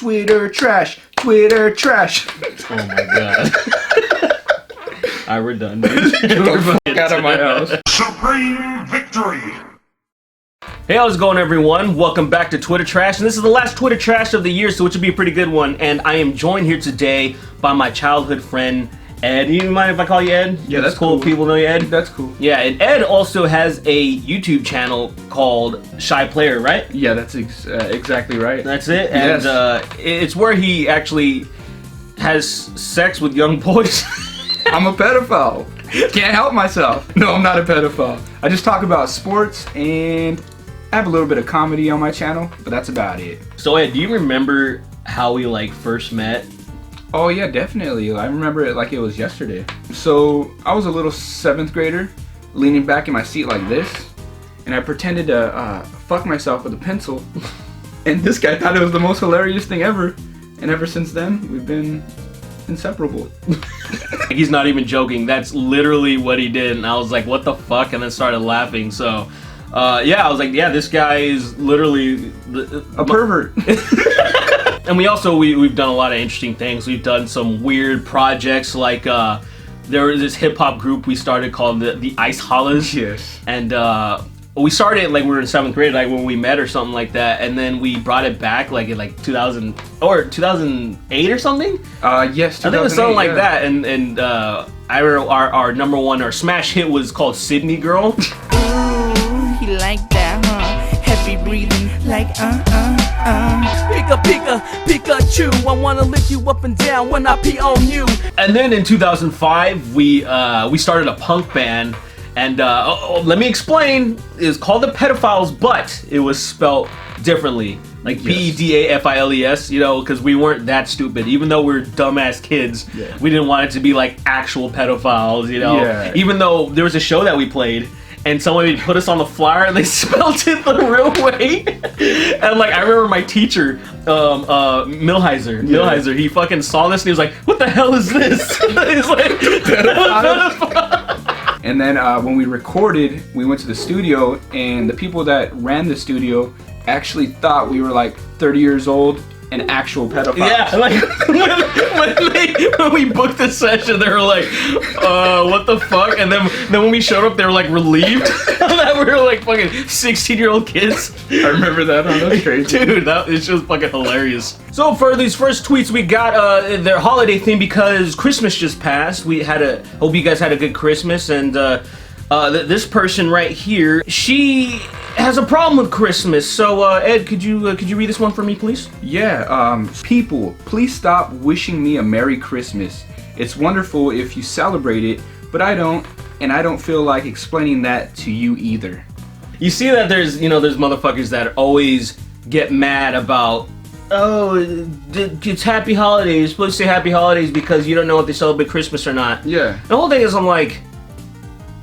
Twitter trash. Twitter trash. Oh my god. Alright, we're done, dude. Get the fuck out of my house. Supreme victory! Hey, how's it going, everyone? Welcome back to Twitter Trash, and this is the last Twitter Trash of the year, so it should be a pretty good one. And I am joined here today by my childhood friend, Ed. You mind if I call you Ed? Yeah, that's cool. cool. People know you, Ed? That's cool. Yeah, and Ed also has a YouTube channel called Shy Player, right? Yeah, that's exactly right. That's it? Yes. And it's where he actually has sex with young boys. I'm a pedophile. Can't help myself. No, I'm not a pedophile. I just talk about sports and I have a little bit of comedy on my channel, but that's about it. So, Ed, do you remember how we first met? Oh yeah, definitely. I remember it like it was yesterday. So I was a little 7th grader, leaning back in my seat like this, and I pretended to fuck myself with a pencil. And this guy thought it was the most hilarious thing ever. And ever since then, we've been inseparable. He's not even joking. That's literally what he did. And I was like, what the fuck? And then started laughing. So, yeah, I was like, yeah, this guy is literally A pervert. And we've done a lot of interesting things. We've done some weird projects, like there was this hip hop group we started called the Ice Hollas. Yes. And we started we were in 7th grade, like when we met or something like that, and then we brought it back in 2000 or 2008 or something. Yes. I think it was something like yeah. that. And I remember our number one, our smash hit was called Sydney Girl. Ooh, he like that, huh? Heavy breathing, like Pikachu, I wanna lick you up and down when I pee on you. And then in 2005, we started a punk band, and let me explain. It's called the Pedophiles, but it was spelled differently, like Yes. Pedafiles. You know, because we weren't that stupid. Even though we were dumbass kids, Yeah. we didn't want it to be like actual pedophiles. You know, Yeah. even though there was a show that we played. And somebody put us on the flyer and they spelled it the real way. And I remember my teacher, Milheiser, he fucking saw this and he was like, what the hell is this? He's like, pedophile. And then when we recorded, we went to the studio, and the people that ran the studio actually thought we were like 30 years old and actual pedophiles. Yeah, when we booked the session, they were like, what the fuck? And then when we showed up, they were like relieved that we were like fucking 16-year-old kids. I remember that. That's crazy. Dude, it's just fucking hilarious. So for these first tweets, we got their holiday theme because Christmas just passed. Hope you guys had a good Christmas, and this person right here, she has a problem with Christmas. So Ed, could you read this one for me, please? Yeah, people, please stop wishing me a Merry Christmas. It's wonderful if you celebrate it, but I don't, and I don't feel like explaining that to you either. You see that there's motherfuckers that always get mad about, oh, it's Happy Holidays. You're supposed to say Happy Holidays because you don't know if they celebrate Christmas or not. Yeah. The whole thing is, I'm like,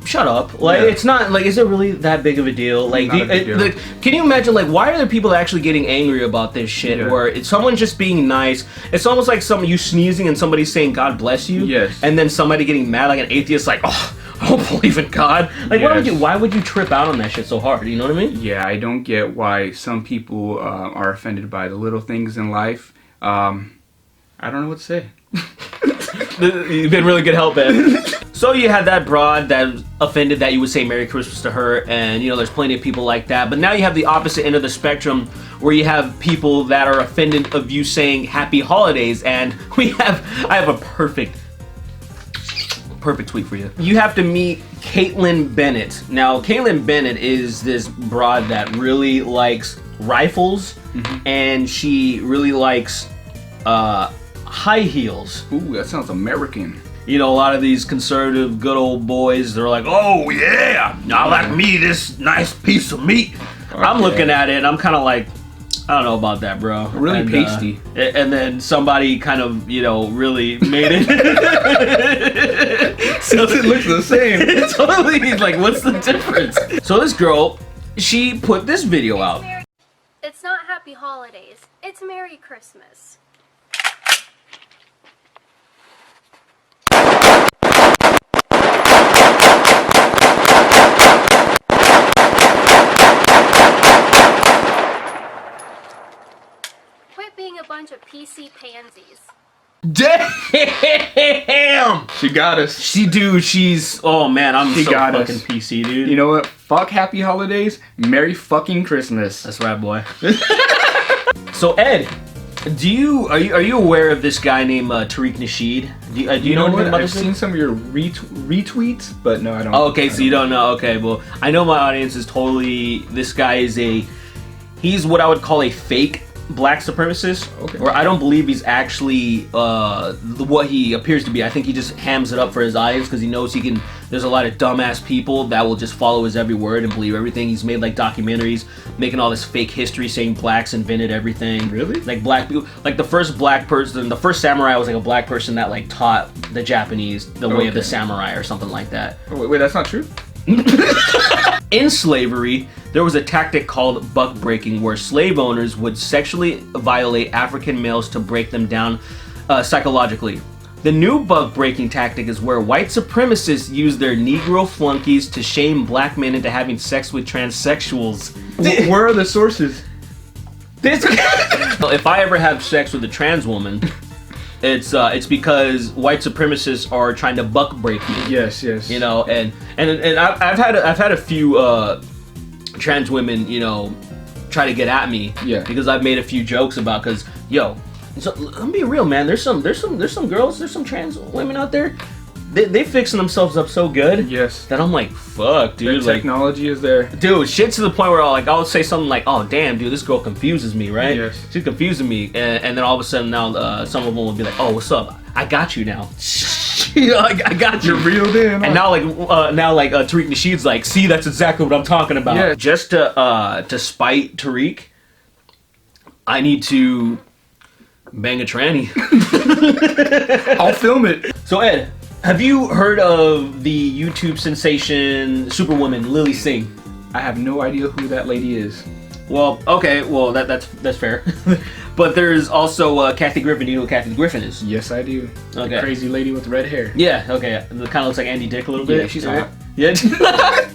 shut up. Yeah. It's not, is it really that big of a deal? Not a big deal. Can you imagine, why are there people actually getting angry about this shit? Yeah. Where someone's just being nice. It's almost like you sneezing and somebody saying, God bless you. Yes. And then somebody getting mad, like an atheist, like, oh, I don't believe in God. Yes. Why would you trip out on that shit so hard? You know what I mean? Yeah, I don't get why some people are offended by the little things in life. I don't know what to say. You've been really good help, Ed. So you had that broad that was offended that you would say Merry Christmas to her, and there's plenty of people like that. But now you have the opposite end of the spectrum, where you have people that are offended of you saying Happy Holidays, and I have a perfect tweet for you. You have to meet Caitlin Bennett. Now, Caitlin Bennett is this broad that really likes rifles, and she really likes high heels. Ooh, that sounds American. A lot of these conservative good old boys, they're like, oh yeah, I like me this nice piece of meat. Okay. I'm looking at it and I'm kind of like, I don't know about that, bro. Really pasty. And then somebody kind of, really made it. So It looks the same. it's totally like, what's the difference? So this girl, she put this video out. It's not Happy Holidays. It's Merry Christmas. Quit being a bunch of PC pansies. Damn! She got us. She's. Oh man, I'm She so got fucking us. PC, dude. You know what? Fuck happy holidays. Merry fucking Christmas. That's right, boy. So Ed, are you aware of this guy named Tariq Nasheed? Do you know anything what? about I've this? seen some of your retweets, but no, I don't. Oh, okay, I so you don't know. Okay, well, I know my audience is totally. This guy is he's what I would call a fake black supremacist. Okay. Or I don't believe he's actually what he appears to be. I think he just hams it up for his audience because he knows he can. There's a lot of dumbass people that will just follow his every word and believe everything. He's made like documentaries, making all this fake history, saying blacks invented everything. Really? Like black people. Like the first black person, the first samurai was like a black person that like taught the Japanese the way of the Okay. samurai or something like that. Oh, wait, that's not true. In slavery, there was a tactic called buck breaking, where slave owners would sexually violate African males to break them down psychologically. The new buck breaking tactic is where white supremacists use their Negro flunkies to shame black men into having sex with transsexuals. Where are the sources? If I ever have sex with a trans woman, it's because white supremacists are trying to buck break me. Yes, yes. You know, and I've had a few trans women, you know, try to get at me. Yeah. Because I've made a few jokes about, because so let me be real, man. There's some girls, there's some trans women out there. They fixing themselves up so good. Yes. That I'm like, fuck, dude. The Like, technology is there. dude, shit to the point where I'll say something like, oh damn, dude, this girl confuses me, right? Yes. She's confusing me, and then all of a sudden now some of them will be like, oh, what's up? I got you now. You know, I got you. You're reeled in. And now Tariq Nasheed's like, see, that's exactly what I'm talking about. Yeah. Just to spite Tariq, I need to bang a tranny. I'll film it. So Ed, have you heard of the YouTube sensation Superwoman Lily Singh? I have no idea who that lady is. Well, okay, well that's fair. But there's also Kathy Griffin. You know who Kathy Griffin is? Yes, I do. Okay. The crazy lady with red hair. Yeah, okay. It kind of looks like Andy Dick a little bit. Yeah, she's hot. Yeah.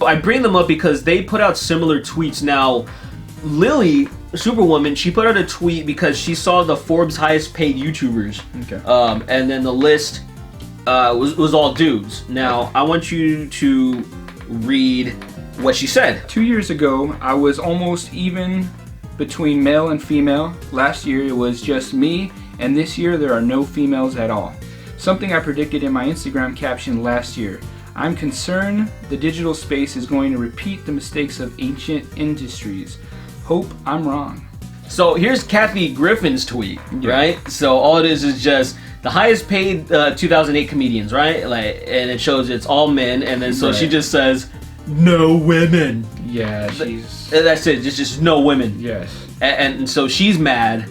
I bring them up because they put out similar tweets. Now, Lily, Superwoman, she put out a tweet because she saw the Forbes highest paid YouTubers. Okay. And then the list was all dudes. Now, I want you to read what she said. 2 years ago, I was almost even between male and female. Last year, it was just me, and this year, there are no females at all. Something I predicted in my Instagram caption last year. I'm concerned the digital space is going to repeat the mistakes of ancient industries. Hope I'm wrong. So here's Kathy Griffin's tweet, Yeah. right? So all it is just the highest paid 2008 comedians, right? Like, and it shows it's all men, and then so she Right. just says, no women. Yeah, she's... And that's it. Just no women. Yes. And so she's mad,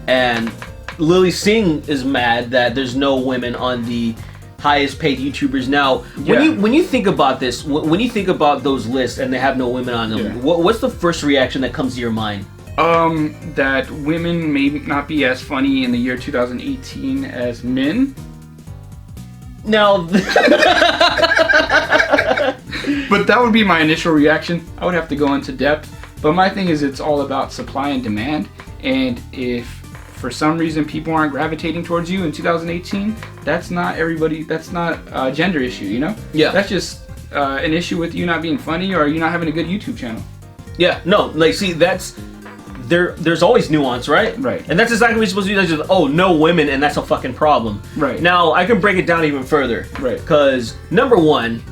and Lily Singh is mad that there's no women on the highest paid YouTubers. Now, Yeah. when you think about this, when you think about those lists and they have no women on them, Yeah. what's the first reaction that comes to your mind? That women may not be as funny in the year 2018 as men. Now, But that would be my initial reaction. I would have to go into depth. But my thing is, it's all about supply and demand. And if for some reason people aren't gravitating towards you in 2018, that's not everybody. That's not a gender issue, you know? Yeah. That's just an issue with you not being funny or you not having a good YouTube channel. yeah, no, like, see, that's there's always nuance, right? Right. And that's exactly what you're supposed to do. That's just, oh, no women, and that's a fucking problem. Right. Now, I can break it down even further. Right. Because, number one,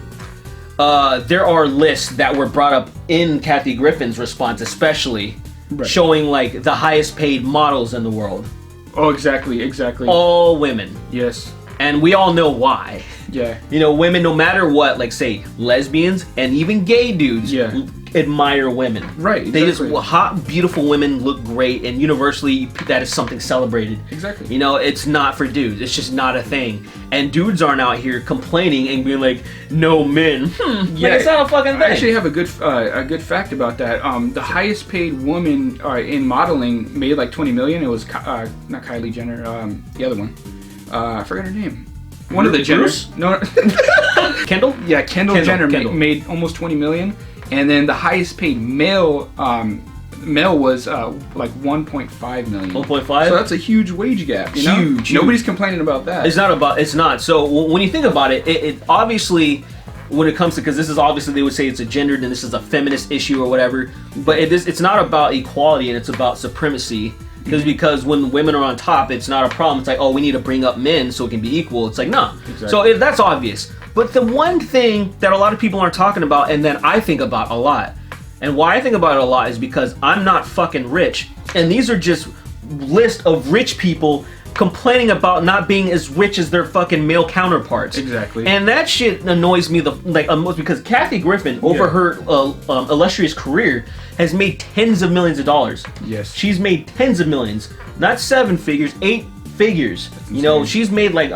there are lists that were brought up in Kathy Griffin's response, especially, Right. showing, like, the highest paid models in the world. Oh, exactly. All women. Yes. And we all know why. Yeah. You know, women, no matter what, like, say, lesbians and even gay dudes Yeah. admire women. Right, They just, exactly. hot, beautiful women look great, and universally, that is something celebrated. Exactly. You know, it's not for dudes. It's just not a thing. And dudes aren't out here complaining and being like, no men. Like, it's not a fucking thing. I actually have a good fact about that. The highest paid woman in modeling made like 20 million. It was not Kylie Jenner. The other one. I forgot her name. One of the Bruce? Jenners. No. Kendall? Yeah, Kendall Jenner Kendall. made almost 20 million. And then the highest paid male male was like 1.5 million. 1.5? So that's a huge wage gap. You know? Huge. Nobody's complaining about that. It's not. So when you think about it, it obviously, when it comes to, because this is obviously, they would say it's a gendered and this is a feminist issue or whatever, but it's not about equality, and it's about supremacy. Because when women are on top, it's not a problem. It's like, oh, we need to bring up men so it can be equal. It's like, no. Exactly. So that's obvious. But the one thing that a lot of people aren't talking about, and that I think about a lot, and why I think about it a lot, is because I'm not fucking rich. And these are just list of rich people complaining about not being as rich as their fucking male counterparts. Exactly. And that shit annoys me most, because Kathy Griffin, over her illustrious career, has made tens of millions of dollars. Yes. She's made tens of millions, not 7 figures, 8 figures. You know, she's made like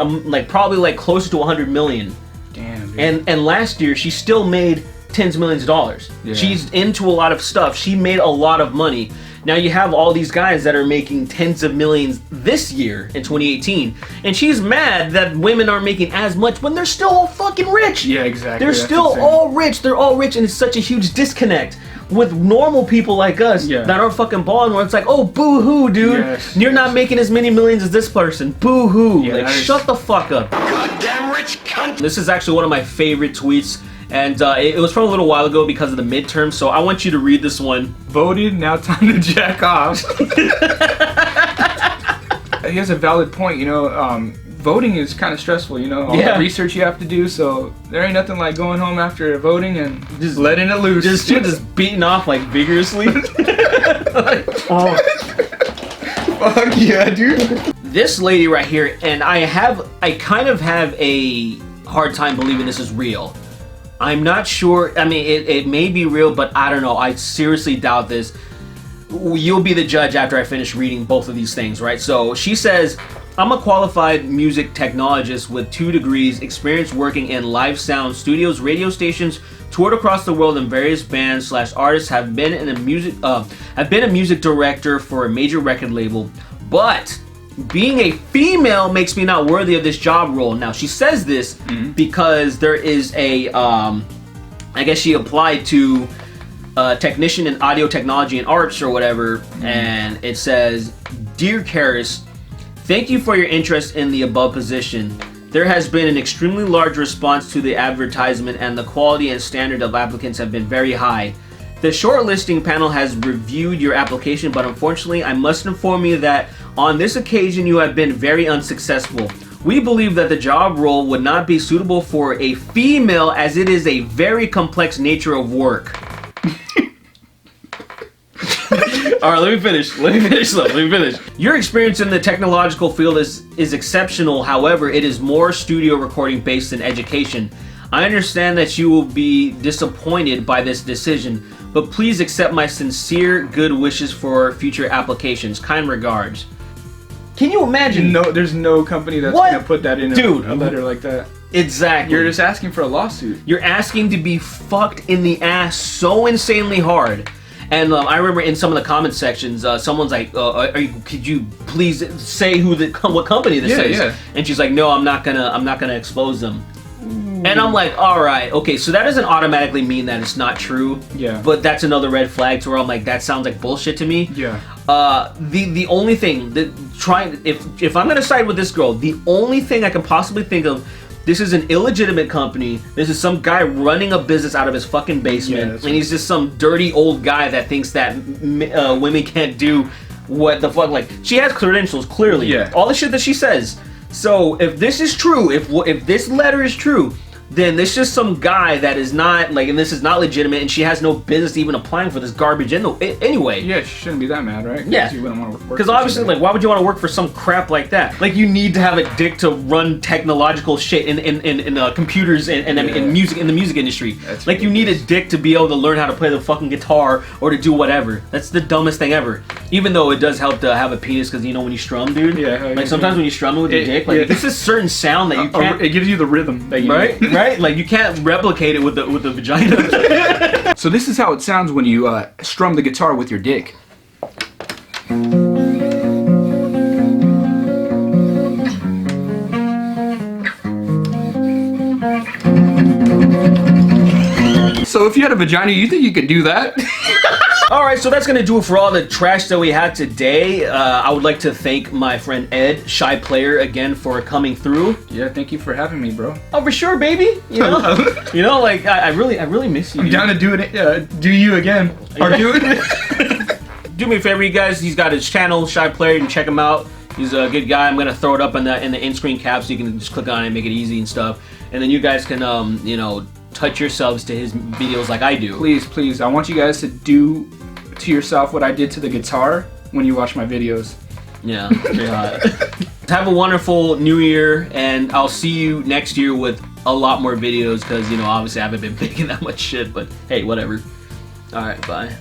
probably like close to 100 million. Damn. Dude. And last year she still made tens of millions of dollars. Yeah. She's into a lot of stuff. She made a lot of money. Now you have all these guys that are making tens of millions this year in 2018, and she's mad that women aren't making as much when they're still all fucking rich. Yeah, exactly. They're That's still insane. all rich. They're all rich, and it's such a huge disconnect with normal people like us Yeah. that aren't fucking balling, where it's like, oh, boo-hoo, dude. Yes, You're not making as many millions as this person. Boo-hoo. Yeah, like, that is- shut the fuck up. Goddamn rich cunt! This is actually one of my favorite tweets, and it was from a little while ago because of the midterm, so I want you to read this one. Voted, now time to jack off. He has a valid point, you know. Voting is kind of stressful, you know. All Yeah. the research you have to do, so there ain't nothing like going home after voting and just letting it loose. Just beating off like vigorously. oh. Fuck yeah, dude. This lady right here, and I kind of have a hard time believing this is real. I'm not sure. I mean, it may be real, but I don't know. I seriously doubt this. You'll be the judge after I finish reading both of these things, right? So she says, I'm a qualified music technologist with 2 degrees, experience working in live sound studios, radio stations, toured across the world in various bands / artists, have been a music director for a major record label, but being a female makes me not worthy of this job role. Now she says this because there is a, I guess she applied to technician in audio technology and arts or whatever, and it says, Dear Karis, thank you for your interest in the above position. There has been an extremely large response to the advertisement, and the quality and standard of applicants have been very high. The shortlisting panel has reviewed your application, but unfortunately I must inform you that on this occasion you have been very unsuccessful. We believe that the job role would not be suitable for a female, as it is a very complex nature of work. Alright, let me finish. Your experience in the technological field is exceptional. However, it is more studio recording based than education. I understand that you will be disappointed by this decision, but please accept my sincere good wishes for future applications. Kind regards. Can you imagine? No, there's no company that's What? gonna put that in Dude. a letter like that. Exactly. You're just asking for a lawsuit. You're asking to be fucked in the ass so insanely hard. And I remember in some of the comment sections, someone's like, "Could you please say what company this is?" Yeah. And she's like, "No, I'm not gonna expose them." And I'm like, "All right, okay." So that doesn't automatically mean that it's not true. Yeah. But that's another red flag to where I'm like, that sounds like bullshit to me. Yeah. The only thing that if I'm gonna side with this girl, the only thing I can possibly think of. This is an illegitimate company. This is some guy running a business out of his fucking basement, that's and he's just some dirty old guy that thinks that women can't do what the fuck. Like, she has credentials, clearly. Yeah. All the shit that she says. So if this is true, if this letter is true, then this is some guy that is not like, and this is not legitimate, and she has no business even applying for this garbage anyway. Yeah, she shouldn't be that mad, right? Yeah. You wouldn't want to work. Because for obviously, somebody. like, why would you want to work for some crap like that? Like, you need to have a dick to run technological shit in computers and in music, in the music industry. That's like, you need a dick to be able to learn how to play the fucking guitar or to do whatever. That's the dumbest thing ever. Even though it does help to have a penis, because you know when you strum, dude. Yeah, hell yeah. Like sometimes when you strum it with your dick, like yeah. this is certain sound that you can't. It gives you the rhythm that you Right, need. right. Like you can't replicate it with the vagina. So this is how it sounds when you strum the guitar with your dick. So if you had a vagina, you think you could do that? All right, so that's gonna do it for all the trash that we had today. I would like to thank my friend Ed, Shy Player, again for coming through. Yeah, thank you for having me, bro. Oh, for sure, baby. You know, like I really miss you. I'm down to do it. Do you again? Or do it? Do me a favor, you guys. He's got his channel, Shy Player. You can check him out. He's a good guy. I'm gonna throw it up in the in-screen cap so you can just click on it and make it easy and stuff. And then you guys can you know, touch yourselves to his videos like I do. Please, I want you guys to do to yourself what I did to the guitar when you watch my videos. Yeah, pretty hot. Have a wonderful new year, and I'll see you next year with a lot more videos because, you know, obviously I haven't been making that much shit, but hey, whatever. All right, bye.